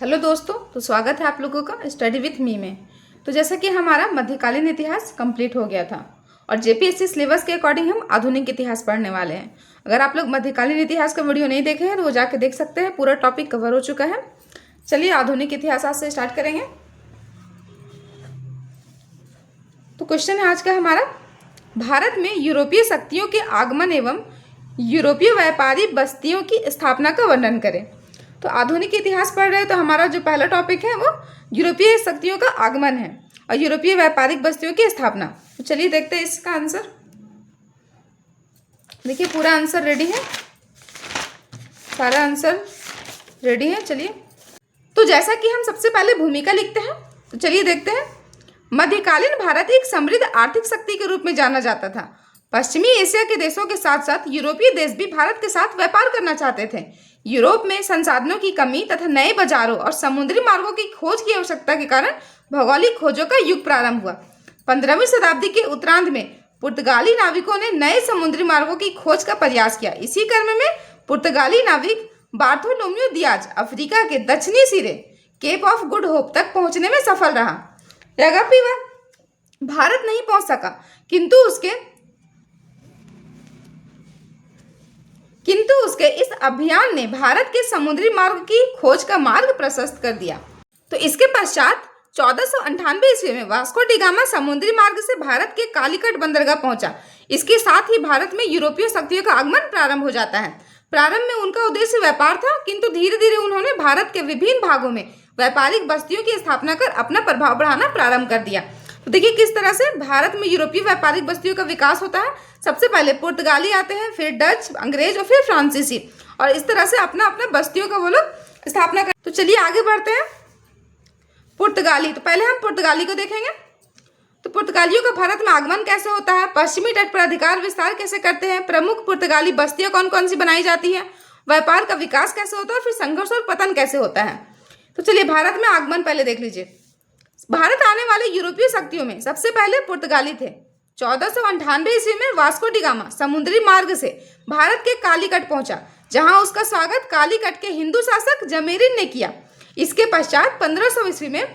Hello दोस्तों, तो स्वागत है आप लोगों का स्टडी विथ मी में। तो जैसा कि हमारा मध्यकालीन इतिहास कंप्लीट हो गया था और जेपीएससी सिलेबस के अकॉर्डिंग हम आधुनिक इतिहास पढ़ने वाले हैं। अगर आप लोग मध्यकालीन इतिहास का वीडियो नहीं देखे हैं तो वो जाके देख सकते हैं, पूरा टॉपिक कवर हो चुका है। चलिए आधुनिक इतिहास आज से स्टार्ट करेंगे। तो क्वेश्चन है आज का हमारा, भारत में यूरोपीय शक्तियों के आगमन एवं यूरोपीय व्यापारी बस्तियों की स्थापना का वर्णन करें। तो आधुनिक इतिहास पढ़ रहे हैं तो हमारा जो पहला टॉपिक है वो यूरोपीय शक्तियों का आगमन है और यूरोपीय व्यापारिक बस्तियों की स्थापना। तो चलिए देखते हैं इसका आंसर। देखिए पूरा आंसर रेडी है, सारा आंसर रेडी है। चलिए, तो जैसा कि हम सबसे पहले भूमिका लिखते हैं, तो चलिए देखते हैं। मध्यकालीन भारत एक समृद्ध आर्थिक शक्ति के रूप में जाना जाता था। पश्चिमी एशिया के देशों के साथ साथ यूरोपीय देश भी भारत के साथ व्यापार करना चाहते थे। यूरोप में संसाधनों की कमी तथा नए बाजारों और समुद्री मार्गों की खोज की आवश्यकता के कारण भौगोलिक खोजों का युग प्रारंभ हुआ। 15वीं शताब्दी के उत्तरार्ध में पुर्तगाली नाविकों ने नए समुद्री मार्गों की खोज का प्रयास किया। इसी क्रम में पुर्तगाली नाविक बार्थोलोम्यू दियाज अफ्रीका के दक्षिणी सिरे केप ऑफ गुड होप तक पहुंचने में सफल रहा। यद्यपि वह भारत नहीं पहुंच सका, किंतु उसके इस अभियान ने भारत के समुद्री मार्ग की खोज का मार्ग प्रशस्त कर दिया। तो इसके पश्चात 1498 ईस्वी में वास्को डी गामा समुद्री मार्ग से भारत के कालीकट बंदरगाह पहुंचा। इसके साथ ही भारत में यूरोपीय शक्तियों का आगमन प्रारंभ हो जाता है। प्रारंभ में उनका उद्देश्य व्यापार था, किंतु धीरे धीरे उन्होंने भारत के विभिन्न भागों में व्यापारिक बस्तियों की स्थापना कर अपना प्रभाव बढ़ाना प्रारंभ कर दिया। तो देखिए किस तरह से भारत में यूरोपीय व्यापारिक बस्तियों का विकास होता है। सबसे पहले पुर्तगाली आते हैं, फिर डच, अंग्रेज और फिर फ्रांसीसी, और इस तरह से अपना अपना बस्तियों का वो लोग स्थापना कर। तो चलिए आगे बढ़ते हैं। पुर्तगाली, तो पहले हम पुर्तगाली को देखेंगे। तो पुर्तगालियों का भारत में आगमन कैसे होता है, पश्चिमी तट पर अधिकार विस्तार कैसे करते हैं, प्रमुख पुर्तगाली बस्तियां कौन कौन सी बनाई जाती है, व्यापार का विकास कैसे होता है, फिर संघर्ष और पतन कैसे होता है। तो चलिए भारत में आगमन पहले देख लीजिए। भारत आने वाले यूरोपीय शक्तियों में सबसे पहले पुर्तगाली थे। 1498 ईस्वी में वास्को डी गामा समुद्री मार्ग से भारत के कालीकट पहुंचा, जहां उसका स्वागत कालीकट के हिंदू शासक जमेरिन ने किया। इसके पश्चात 1500 ईस्वी में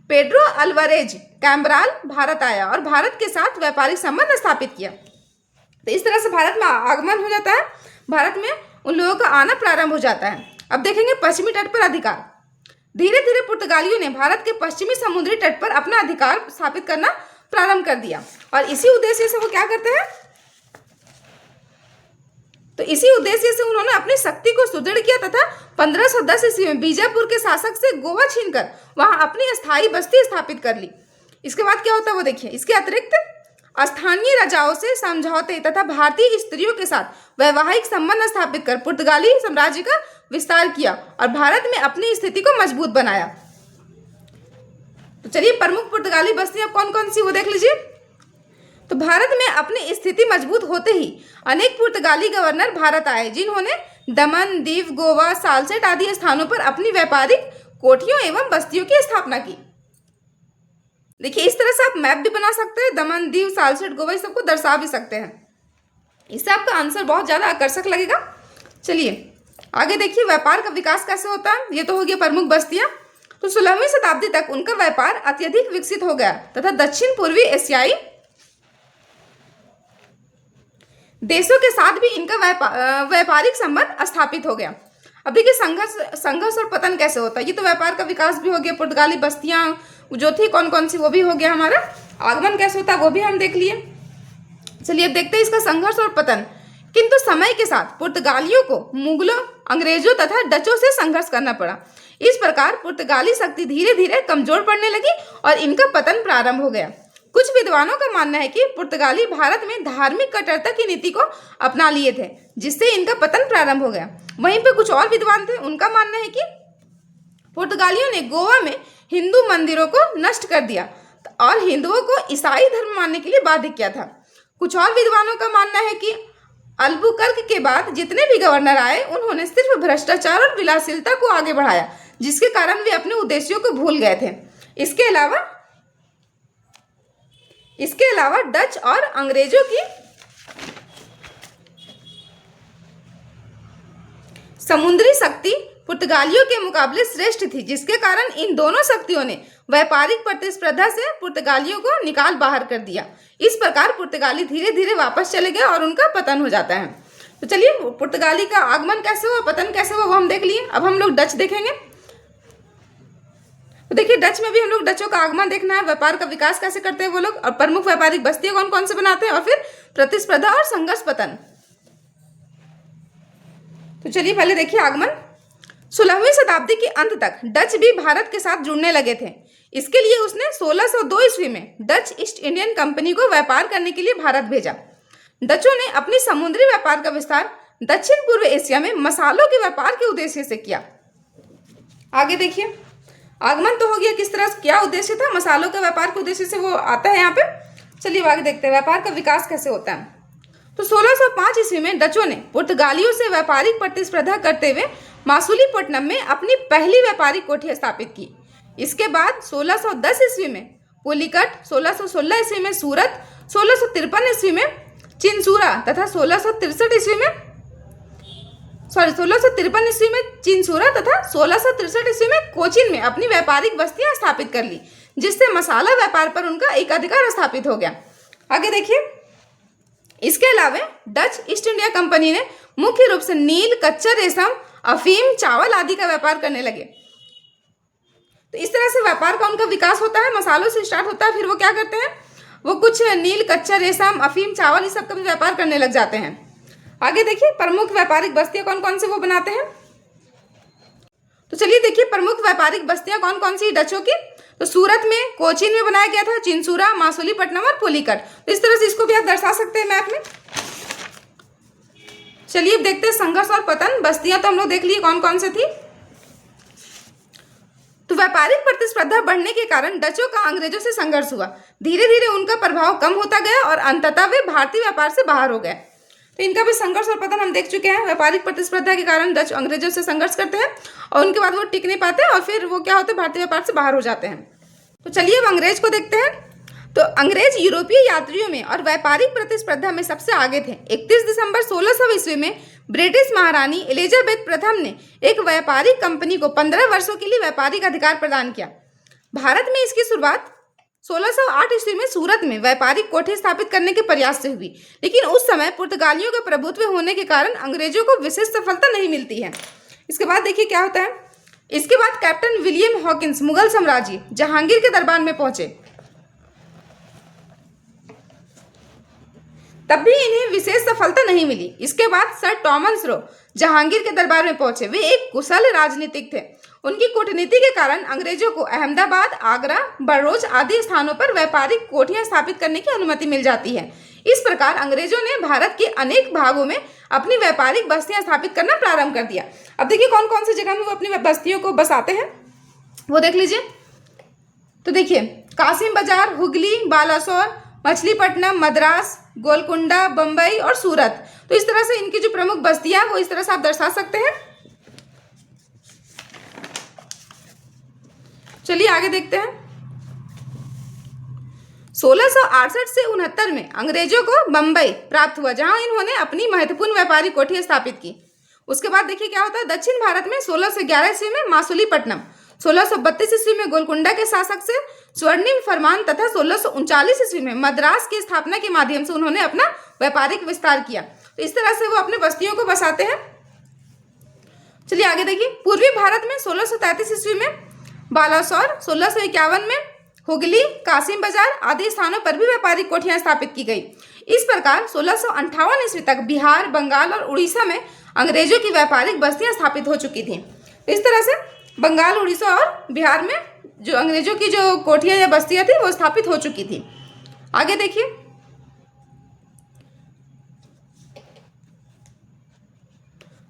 पेड्रो अल्वारेज कैम्ब्राल भारत आया और भारत के साथ व्यापारिक संबंध स्थापित किया। तो इस तरह से भारत में आगमन हो जाता है, भारत में उन लोगों का आना प्रारंभ हो जाता है। अब देखेंगे पश्चिमी तट पर अधिकार। धीरे धीरे पुर्तगालियों ने भारत के पश्चिमी समुद्री तट पर अपना अधिकार स्थापित करना प्रारंभ कर दिया और इसी उद्देश्य से वो क्या करते हैं, तो इसी उद्देश्य से उन्होंने अपनी शक्ति को सुदृढ़ किया तथा 1510 ईस्वी में बीजापुर के शासक से गोवा छीनकर वहां अपनी अस्थायी बस्ती स्थापित कर ली। इसके बाद क्या होता है वो देखिए। इसके अतिरिक्त स्थानीय राजाओं से समझौते तथा भारतीय स्त्रियों के साथ वैवाहिक संबंध स्थापित कर पुर्तगाली साम्राज्य का विस्तार किया और भारत में अपनी स्थिति को मजबूत बनाया। तो चलिए प्रमुख पुर्तगाली बस्तियां कौन कौन सी वो देख लीजिए। तो भारत में अपनी स्थिति मजबूत होते ही अनेक पुर्तगाली गवर्नर भारत आए, जिन्होंने दमन, दीव, गोवा, सालसेट आदि स्थानों पर अपनी व्यापारिक कोठियों एवं बस्तियों की स्थापना की। देखिए इस तरह से आप मैप भी बना सकते हैं, दमन, दीव, सालसेट, गोवा सबको दर्शा भी सकते हैं। इससे आपका आंसर बहुत ज़्यादा आकर्षक लगेगा। चलिए आगे देखिए व्यापार का विकास कैसे होता है। ये तो हो गया प्रमुख बस्तियां। तो 16वीं शताब्दी तक उनका व्यापार अत्यधिक विकसित हो गया तथा दक्षिण पूर्वी एशियाई देशों के साथ भी इनका व्यापारिक संबंध स्थापित हो गया। अब देखिए संघर्ष और पतन कैसे होता है। ये तो व्यापार का विकास भी हो गया, पुर्तगाली बस्तियां जो थी कौन कौन सी वो भी हो गया। हमारा आगमन कैसे होता है वो भी हम देख लिए। चलिए अब देखते हैं इसका संघर्ष और पतन। किंतु समय के साथ पुर्तगालियों को मुगलों, अंग्रेजों तथा डचों से संघर्ष करना पड़ा। इस प्रकार पुर्तगाली शक्ति धीरे धीरे कमजोर पड़ने लगी और इनका पतन प्रारंभ हो गया। कुछ विद्वानों का मानना है कि पुर्तगाली भारत में धार्मिक कट्टरता की नीति को अपना लिए थे, जिससे इनका पतन प्रारंभ हो गया। वहीं पे कुछ और विद्वान थे, उनका मानना है कि पुर्तगालियों ने गोवा में हिंदू मंदिरों को नष्ट कर दिया और हिंदुओं को ईसाई धर्म मानने के लिए बाध्य किया था। कुछ और विद्वानों का मानना है कि अल्बुकर्क के बाद जितने भी गवर्नर आए उन्होंने सिर्फ भ्रष्टाचार और विलासिता को आगे बढ़ाया, जिसके कारण वे अपने उद्देश्यों को भूल गए थे। इसके अलावा डच और अंग्रेजों की समुद्री शक्ति पुर्तगालियों के मुकाबले श्रेष्ठ थी, जिसके कारण इन दोनों शक्तियों ने व्यापारिक प्रतिस्पर्धा से पुर्तगालियों को निकाल बाहर कर दिया। इस प्रकार पुर्तगाली धीरे धीरे वापस चले गए और उनका पतन हो जाता है। तो चलिए, पुर्तगाली का आगमन कैसे हुआ, पतन कैसे हुआ, वो हम देख लिए। अब हम लोग डच देखेंगे। तो देखिए, डच में भी हम लोग डचों का आगमन देखना है, व्यापार का विकास कैसे करते हैं वो लोग, और प्रमुख व्यापारिक बस्तियां कौन कौन से बनाते हैं, और फिर प्रतिस्पर्धा और संघर्ष पतन। तो चलिए पहले देखिए आगमन। 16वीं शताब्दी के अंत तक डच भी भारत के साथ जुड़ने लगे थे। इसके लिए उसने 1602 ईस्वी में डच ईस्ट इंडियन कंपनी को व्यापार करने के लिए भारत भेजा। डचों ने अपनी समुद्री व्यापार का विस्तार दक्षिण पूर्व एशिया में मसालों के व्यापार के उद्देश्य से किया। आगे देखिए, आगमन तो हो गया, किस तरह क्या उद्देश्य था, मसालों के व्यापार के उद्देश्य से वो आता है यहाँ पे। चलिए आगे देखते हैं व्यापार का विकास कैसे होता है। तो 1605 ईस्वी में डचों ने पुर्तगालियों से व्यापारिक प्रतिस्पर्धा करते हुए मासुलीपट्टनम में अपनी पहली व्यापारिक कोठी स्थापित की। इसके बाद 1610 ईस्वी में पुलिकट, 1616 ईस्वी में सूरत, 1653 ईस्वी में चिंसूरा तथा 1663 ईस्वी में चिंसूरा तथा 1663 ईस्वी में कोचीन में अपनी व्यापारिक बस्तियां स्थापित कर ली, जिससे मसाला व्यापार पर उनका एकाधिकार स्थापित हो गया। आगे देखिए, इसके अलावा डच ईस्ट इंडिया कंपनी ने मुख्य रूप से नील, कच्चा रेशम, अफीम, चावल आदि का व्यापार करने लगे। तो इस तरह से व्यापार का उनका विकास होता है, मसालों से स्टार्ट होता है, फिर वो क्या करते हैं, वो कुछ नील, कच्चा रेशम, अफीम, चावल, इस सब का भी व्यापार करने लग जाते हैं। आगे देखिए, प्रमुख व्यापारिक बस्तियां कौन कौन से वो बनाते हैं। तो चलिए देखिए, प्रमुख व्यापारिक बस्तियां कौन कौन सी डचों की। तो सूरत में, कोचीन में बनाया गया था, चिंसूरा, मासुलीपट्टनम और पुलिकट। तो इस तरह से इसको भी आप दर्शा सकते हैं मैप में। चलिए अब देखते हैं संघर्ष और पतन। बस्तियां तो हम लोग देख लिए कौन कौन से थी। तो व्यापारिक प्रतिस्पर्धा बढ़ने के कारण डचों का अंग्रेजों से संघर्ष हुआ। धीरे धीरे उनका प्रभाव कम होता गया और अंततः वे भारतीय व्यापार से बाहर हो गए। तो इनका भी संघर्ष और पतन हम देख चुके हैं। व्यापारिक प्रतिस्पर्धा के कारण डच अंग्रेजों से संघर्ष करते हैं और उनके बाद वो टिक नहीं पाते और फिर वो क्या होते हैं, भारतीय व्यापार से बाहर हो जाते हैं। तो चलिए अब अंग्रेज को देखते हैं। तो अंग्रेज यूरोपीय यात्रियों में और व्यापारिक प्रतिस्पर्धा में सबसे आगे थे। 31 दिसंबर 1600 ईस्वी में ब्रिटिश महारानी एलिजाबेथ प्रथम ने एक व्यापारिक कंपनी को 15 वर्षों के लिए व्यापारिक अधिकार प्रदान किया। भारत में इसकी शुरुआत 1608 ईस्वी में सूरत में व्यापारिक कोठी स्थापित करने के प्रयास से हुई, लेकिन उस समय पुर्तगालियों के प्रभुत्व होने के कारण अंग्रेजों को विशेष सफलता नहीं मिलती है। इसके बाद देखिए क्या होता है। इसके बाद कैप्टन विलियम हॉकिंस मुगल साम्राज्य जहांगीर के दरबार में पहुंचे, तब भी इन्हें विशेष सफलता नहीं मिली। इसके बाद सर टॉमस रो जहांगीर के दरबार में पहुंचे। वे एक कुशल राजनीतिक थे। उनकी कूटनीति के कारण अंग्रेजों को अहमदाबाद, आगरा, बड़ौज आदि स्थानों पर व्यापारिक कोठियां स्थापित करने की अनुमति मिल जाती है। इस प्रकार अंग्रेजों ने भारत के अनेक भागों में अपनी व्यापारिक बस्तियां स्थापित करना प्रारंभ कर दिया। अब देखिए कौन कौन सी जगह में वो अपनी बस्तियों को बसाते हैं, वो देख लीजिए। तो देखिए, कासिम बाजार, हुगली, बालासोर, मछलीपट्टनम, मद्रास, गोलकुंडा, बम्बई और सूरत। तो इस तरह से इनकी जो प्रमुख बस्तियां वो इस तरह से आप दर्शा सकते हैं। चलिए आगे देखते हैं। 1668 से 69 में अंग्रेजों को बम्बई प्राप्त हुआ, जहां इन्होंने अपनी महत्वपूर्ण व्यापारिक कोठी स्थापित की। उसके बाद देखिए क्या होता है। दक्षिण भारत में 1611 ईस्वी में मासुलीपट्टनम, 1632 ईस्वी में गोलकुंडा के शासक से स्वर्णिम फरमान तथा 1639 ईस्वी में मद्रास की स्थापना के माध्यम से उन्होंने अपना व्यापारिक विस्तार किया। तो इस तरह से वो अपने बस्तियों को बसाते हैं। चलिए आगे देखिए। पूर्वी भारत में 1633 ईस्वी में बालासोर, 1651 में हुगली, कासिम बाजार आदि स्थानों पर भी व्यापारिक कोठियां स्थापित की गई। इस प्रकार 1658 ईस्वी तक बिहार, बंगाल और उड़ीसा में अंग्रेजों की व्यापारिक बस्तियां स्थापित हो चुकी थी। तो इस तरह से बंगाल, उड़ीसा और बिहार में जो अंग्रेजों की जो कोठियां या बस्तियां थी वो स्थापित हो चुकी थी। आगे देखिए।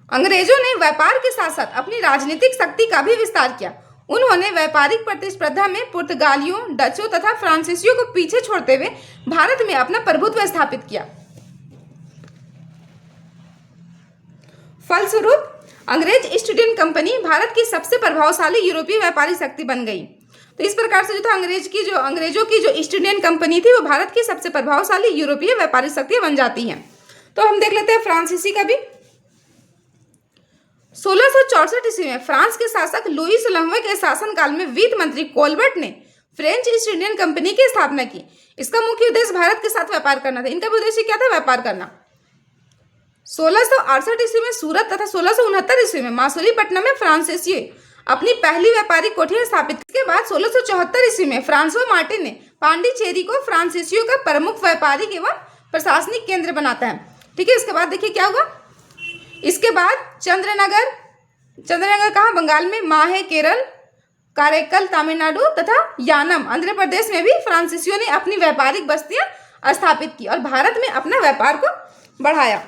अंग्रेजों ने व्यापार के साथ साथ अपनी राजनीतिक शक्ति का भी विस्तार किया। उन्होंने व्यापारिक प्रतिस्पर्धा में पुर्तगालियों, डचों तथा फ्रांसीसियों को पीछे छोड़ते हुए भारत में अपना प्रभुत्व स्थापित किया। फलस्वरूप अंग्रेज ईस्ट इंडियन कंपनी भारत की सबसे प्रभावशाली यूरोपीय व्यापारिक शक्ति बन गई। तो इस प्रकार से जो था अंग्रेजों की जो ईस्ट इंडियन कंपनी थी वो भारत की सबसे प्रभावशाली यूरोपीय व्यापारिक शक्ति बन जाती है। तो हम देख लेते हैं फ्रांसीसी का भी। 1664 ईस्वी में फ्रांस के शासक लुई 16वें के शासनकाल में वित्त मंत्री कोलबर्ट ने फ्रेंच ईस्ट इंडियन कंपनी की स्थापना की। इसका मुख्य उद्देश्य भारत के साथ व्यापार करना था। इनका भी उद्देश्य क्या था? व्यापार करना। 1668 ईस्वी में सूरत तथा 1669 ईस्वी में मासुलीपट्टनम में फ्रांसीसी अपनी पहली व्यापारिक कोठियां स्थापित की। इसके बाद 1674 ईस्वी में फ्रांसवा मार्टिन ने पांडिचेरी को फ्रांसीसियों का प्रमुख व्यापारिक एवं प्रशासनिक केंद्र बनाता है। ठीक है, इसके बाद देखिए क्या हुआ। इसके बाद चंद्रनगर कहाँ? बंगाल में, माहे केरल, कारेकल तमिलनाडु तथा यानम आंध्र प्रदेश में भी फ्रांसीसियों ने अपनी व्यापारिक बस्तियां स्थापित की और भारत में अपना व्यापार को बढ़ाया।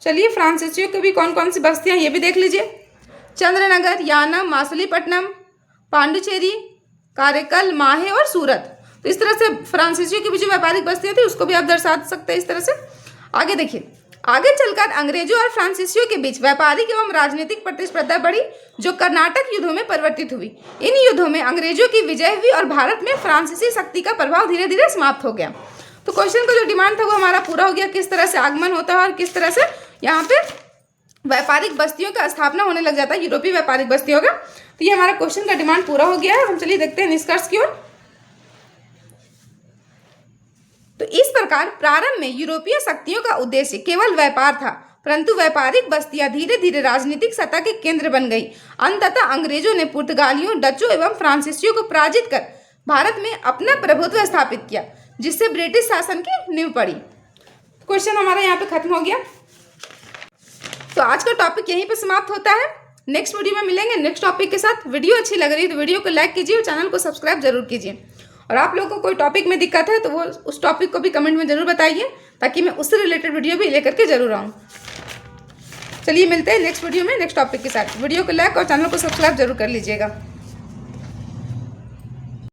चलिए फ्रांसीसियों की भी कौन कौन सी बस्तियां ये भी देख लीजिए। चंद्रनगर, यानम, मासुलीपट्टनम, पांडिचेरी, कारेकल, माहे और सूरत। तो इस तरह से फ्रांसीसियों की भी जो व्यापारिक बस्तियां थी उसको भी आप दर्शा सकते हैं इस तरह से। आगे देखिए, आगे चलकर अंग्रेजों और फ्रांसीसियों के बीच व्यापारिक एवं राजनीतिक प्रतिस्पर्धा बढ़ी जो कर्नाटक युद्धों में परिवर्तित हुई। इन युद्धों में अंग्रेजों की विजय हुई और भारत में फ्रांसीसी शक्ति का प्रभाव धीरे धीरे समाप्त हो गया। तो क्वेश्चन का जो डिमांड था वो हमारा पूरा हो गया, किस तरह से आगमन होता है और किस तरह से यहाँ पे व्यापारिक बस्तियों का स्थापना होने लग जाता है, यूरोपीय व्यापारिक बस्तियों का। तो ये हमारा क्वेश्चन का डिमांड पूरा हो गया है। हम चलिए देखते हैं निष्कर्ष की ओर। तो इस प्रकार प्रारंभ में यूरोपीय शक्तियों का उद्देश्य केवल व्यापार था, परंतु व्यापारिक बस्तियां धीरे धीरे राजनीतिक सत्ता के केंद्र बन गई। अंततः अंग्रेजों ने पुर्तगालियों, डचों एवं फ्रांसीसियों को पराजित कर भारत में अपना प्रभुत्व स्थापित किया, जिससे ब्रिटिश शासन की नींव पड़ी। क्वेश्चन हमारा यहाँ पे खत्म हो गया। तो आज का टॉपिक यहीं पे समाप्त होता है। नेक्स्ट वीडियो में मिलेंगे नेक्स्ट टॉपिक के साथ। वीडियो अच्छी लग रही है तो वीडियो को लाइक कीजिए और चैनल को सब्सक्राइब जरूर कीजिए। और आप लोगों को कोई टॉपिक में दिक्कत है तो वो उस टॉपिक को भी कमेंट में जरूर बताइए, ताकि मैं उससे रिलेटेड वीडियो भी लेकर के जरूर आऊँ। चलिए मिलते हैं नेक्स्ट वीडियो में नेक्स्ट टॉपिक के साथ। वीडियो को लाइक और चैनल को सब्सक्राइब जरूर कर लीजिएगा।